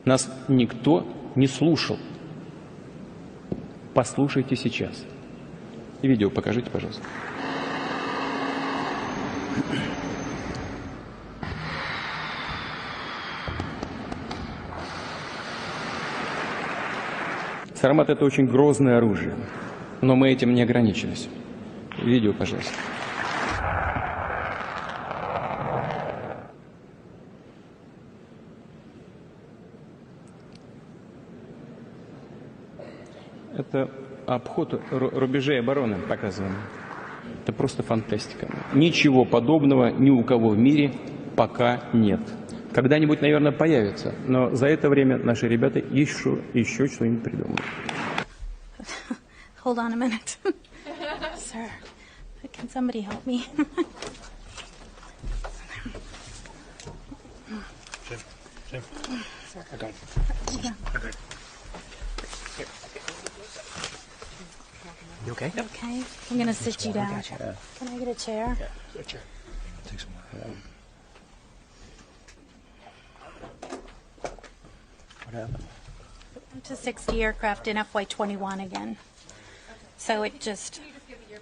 Нас никто не слушал. Послушайте сейчас. И видео покажите, пожалуйста. Сармат — это очень грозное оружие, но мы этим не ограничились. Видео, пожалуйста. Это обход рубежей обороны показываем. Это просто фантастика. Ничего подобного ни у кого в мире пока нет. Когда-нибудь, наверное, появится, но за это время наши ребята еще что-нибудь придумают. Hold on a minute. Sir, can somebody help me? Jim. Sir. I got it. Yeah. I got it. Here. You okay? Okay, I'm going to sit you down. Yeah. Can I get a chair? Yeah, a chair. Take some more. What happened? To 60 aircraft in FY21 again. So it just... Can you just give me your